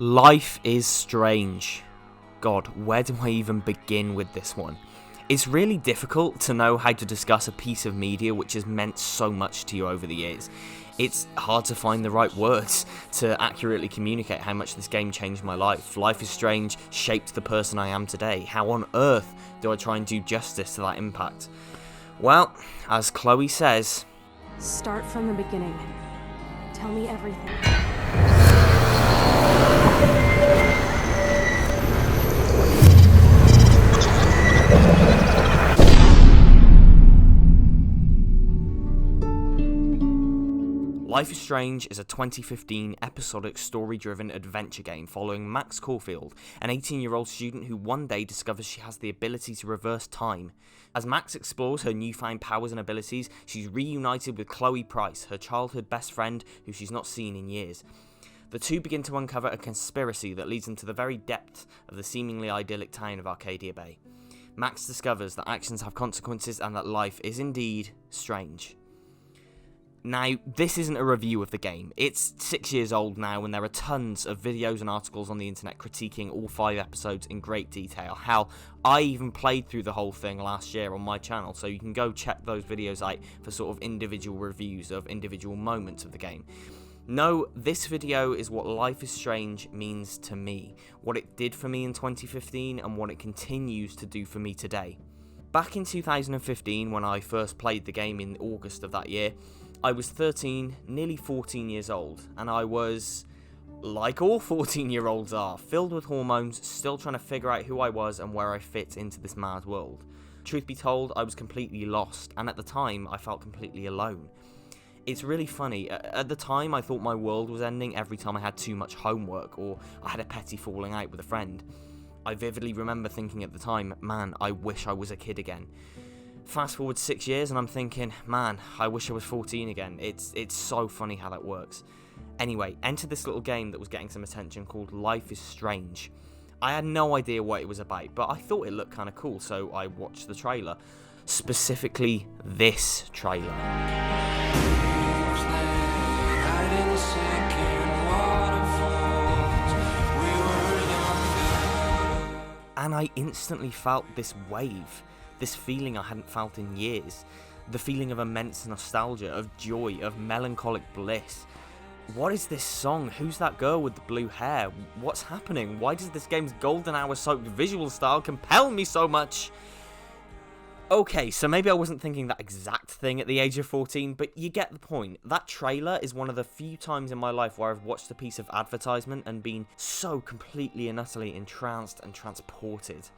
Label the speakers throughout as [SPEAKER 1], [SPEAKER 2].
[SPEAKER 1] Life is strange. God, where do I even begin with this one? It's really difficult to know how to discuss a piece of media which has meant so much to you over the years. It's hard to find the right words to accurately communicate how much this game changed my life. Life is Strange shaped the person I am today. How on earth do I try and do justice to that impact? Well, as Chloe says,
[SPEAKER 2] start from the beginning. Tell me everything.
[SPEAKER 1] Life is Strange is a 2015 episodic story-driven adventure game following Max Caulfield, an 18-year-old student who one day discovers she has the ability to reverse time. As Max explores her newfound powers and abilities, she's reunited with Chloe Price, her childhood best friend who she's not seen in years. The two begin to uncover a conspiracy that leads them to the very depth of the seemingly idyllic town of Arcadia Bay. Max discovers that actions have consequences and that life is indeed strange. Now, this isn't a review of the game. It's 6 years old now, and there are tons of videos and articles on the internet critiquing all 5 episodes in great detail. Hell, I even played through the whole thing last year on my channel, so you can go check those videos out for sort of individual reviews of individual moments of the game. No, this video is what Life is Strange means to me, what it did for me in 2015, and what it continues to do for me today. Back in 2015, when I first played the game in August of that year, I was 13, nearly 14 years old, and I was, like all 14-year-olds are, filled with hormones, still trying to figure out who I was and where I fit into this mad world. Truth be told, I was completely lost, and at the time, I felt completely alone. It's really funny, at the time I thought my world was ending every time I had too much homework, or I had a petty falling out with a friend. I vividly remember thinking at the time, man, I wish I was a kid again. Fast forward 6 years and I'm thinking, man, I wish I was 14 again. It's so funny how that works. Anyway, enter this little game that was getting some attention called Life is Strange. I had no idea what it was about, but I thought it looked kind of cool, so I watched the trailer. Specifically, this trailer. And I instantly felt this wave. This feeling I hadn't felt in years. The feeling of immense nostalgia, of joy, of melancholic bliss. What is this song? Who's that girl with the blue hair? What's happening? Why does this game's golden hour soaked visual style compel me so much? Okay, so maybe I wasn't thinking that exact thing at the age of 14, but you get the point. That trailer is one of the few times in my life where I've watched a piece of advertisement and been so completely and utterly entranced and transported.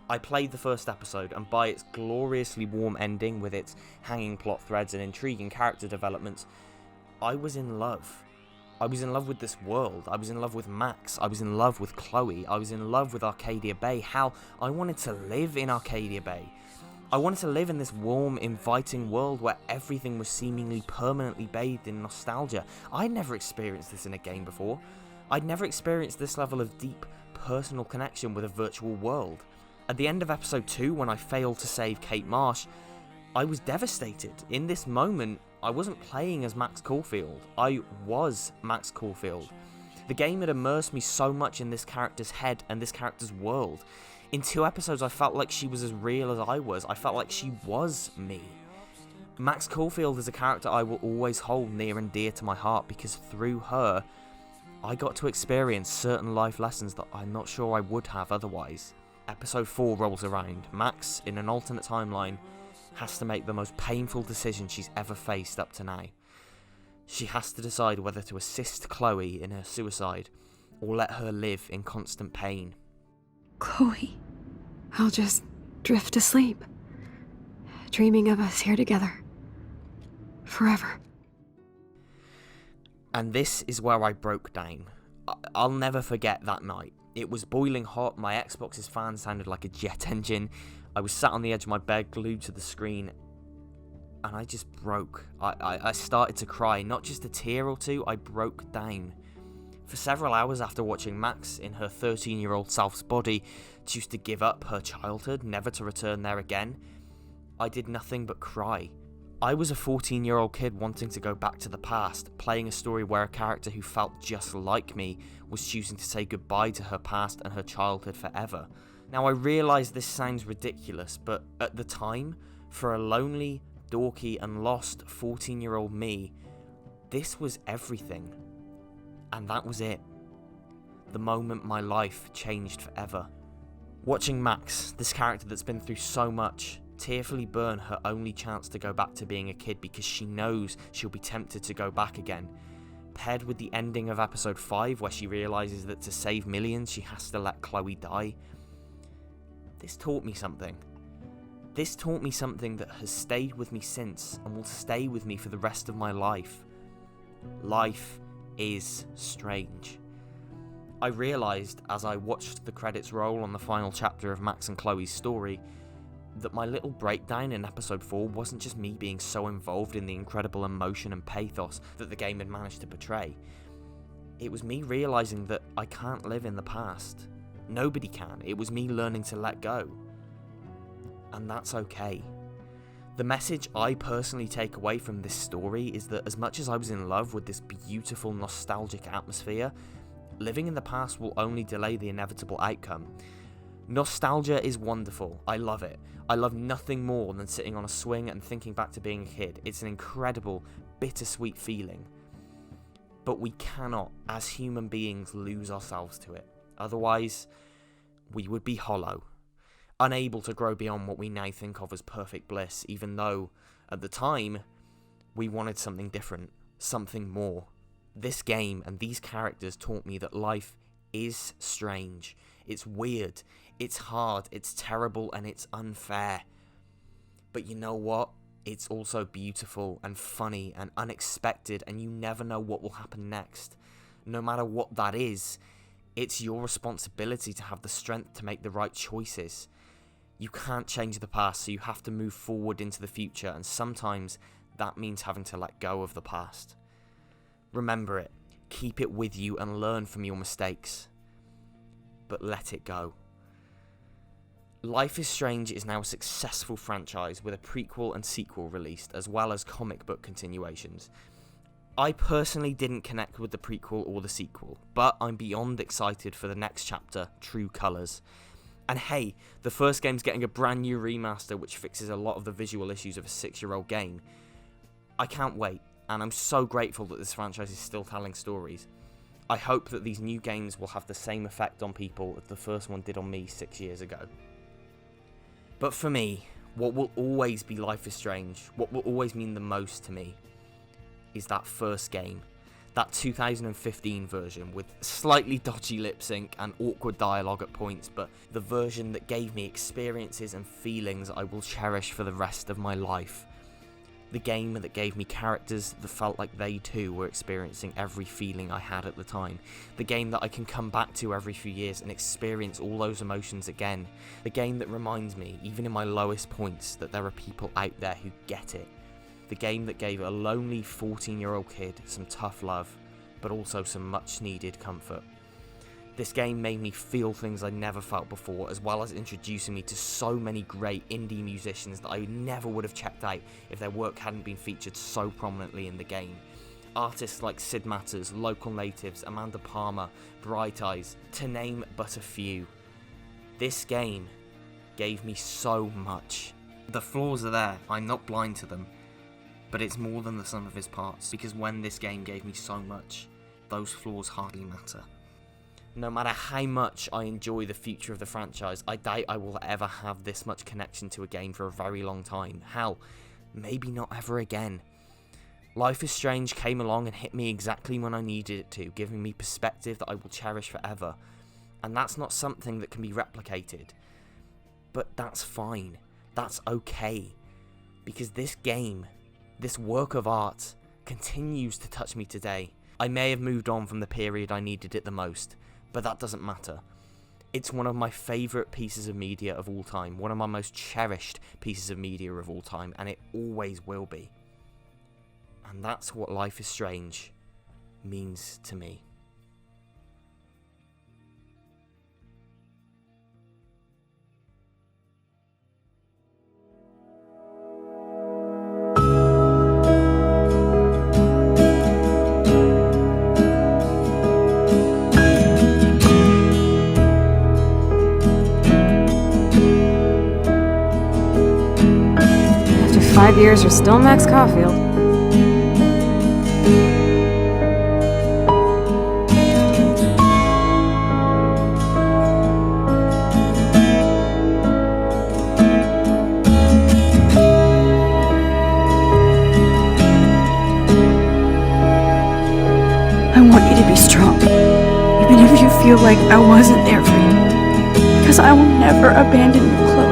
[SPEAKER 1] I played the first episode, and by its gloriously warm ending with its hanging plot threads and intriguing character developments, I was in love. I was in love with this world. I was in love with Max. I was in love with Chloe. I was in love with Arcadia Bay. How I wanted to live in Arcadia Bay. I wanted to live in this warm, inviting world where everything was seemingly permanently bathed in nostalgia. I'd never experienced this in a game before. I'd never experienced this level of deep, personal connection with a virtual world. At the end of episode 2, when I failed to save Kate Marsh, I was devastated. In this moment, I wasn't playing as Max Caulfield. I was Max Caulfield. The game had immersed me so much in this character's head and this character's world. In 2 episodes, I felt like she was as real as I was. I felt like she was me. Max Caulfield is a character I will always hold near and dear to my heart because through her, I got to experience certain life lessons that I'm not sure I would have otherwise. Episode 4 rolls around. Max, in an alternate timeline, has to make the most painful decision she's ever faced up to now. She has to decide whether to assist Chloe in her suicide or let her live in constant pain.
[SPEAKER 2] Chloe, I'll just drift to sleep, dreaming of us here together. Forever.
[SPEAKER 1] And this is where I broke down. I'll never forget that night. It was boiling hot, my Xbox's fan sounded like a jet engine, I was sat on the edge of my bed glued to the screen, and I just broke. I started to cry, not just a tear or two, I broke down. For several hours after watching Max, in her 13-year-old self's body, choose to give up her childhood, never to return there again, I did nothing but cry. I was a 14-year-old kid wanting to go back to the past, playing a story where a character who felt just like me was choosing to say goodbye to her past and her childhood forever. Now I realise this sounds ridiculous, but at the time, for a lonely, dorky and lost 14-year-old me, this was everything. And that was it. The moment my life changed forever. Watching Max, this character that's been through so much, tearfully burn her only chance to go back to being a kid because she knows she'll be tempted to go back again, paired with the ending of episode 5 where she realises that to save millions she has to let Chloe die. This taught me something. This taught me something that has stayed with me since and will stay with me for the rest of my life. Life is strange. I realised as I watched the credits roll on the final chapter of Max and Chloe's story that my little breakdown in episode 4 wasn't just me being so involved in the incredible emotion and pathos that the game had managed to portray. It was me realising that I can't live in the past. Nobody can. It was me learning to let go. And that's okay. The message I personally take away from this story is that as much as I was in love with this beautiful nostalgic atmosphere, living in the past will only delay the inevitable outcome. Nostalgia is wonderful. I love it. I love nothing more than sitting on a swing and thinking back to being a kid. It's an incredible, bittersweet feeling. But we cannot, as human beings, lose ourselves to it. Otherwise, we would be hollow, unable to grow beyond what we now think of as perfect bliss, even though, at the time, we wanted something different, something more. This game and these characters taught me that life is strange. It's weird, it's hard, it's terrible, and it's unfair. But you know what? It's also beautiful and funny and unexpected, and you never know what will happen next. No matter what that is, it's your responsibility to have the strength to make the right choices. You can't change the past, so you have to move forward into the future, and sometimes that means having to let go of the past. Remember it, keep it with you, and learn from your mistakes. But let it go. Life is Strange is now a successful franchise with a prequel and sequel released, as well as comic book continuations. I personally didn't connect with the prequel or the sequel, but I'm beyond excited for the next chapter, True Colors. And hey, the first game's getting a brand new remaster which fixes a lot of the visual issues of a 6-year-old game. I can't wait, and I'm so grateful that this franchise is still telling stories. I hope that these new games will have the same effect on people as the first one did on me 6 years ago. But for me, what will always be Life is Strange, what will always mean the most to me, is that first game. That 2015 version with slightly dodgy lip sync and awkward dialogue at points, but the version that gave me experiences and feelings I will cherish for the rest of my life. The game that gave me characters that felt like they too were experiencing every feeling I had at the time. The game that I can come back to every few years and experience all those emotions again. The game that reminds me, even in my lowest points, that there are people out there who get it. The game that gave a lonely 14-year-old kid some tough love, but also some much needed comfort. This game made me feel things I never felt before, as well as introducing me to so many great indie musicians that I never would have checked out if their work hadn't been featured so prominently in the game. Artists like Sid Matters, Local Natives, Amanda Palmer, Bright Eyes, to name but a few. This game gave me so much. The flaws are there, I'm not blind to them, but it's more than the sum of its parts, because when this game gave me so much, those flaws hardly matter. No matter how much I enjoy the future of the franchise, I doubt I will ever have this much connection to a game for a very long time. Hell, maybe not ever again. Life is Strange came along and hit me exactly when I needed it to, giving me perspective that I will cherish forever. And that's not something that can be replicated. But that's fine. That's okay. Because this game, this work of art, continues to touch me today. I may have moved on from the period I needed it the most, but that doesn't matter. It's one of my favourite pieces of media of all time, one of my most cherished pieces of media of all time, and it always will be. And that's what Life is Strange means to me.
[SPEAKER 2] 5 years, you're still Max Caulfield.
[SPEAKER 3] I want you to be strong, even if you feel like I wasn't there for you, because I will never abandon you, Chloe.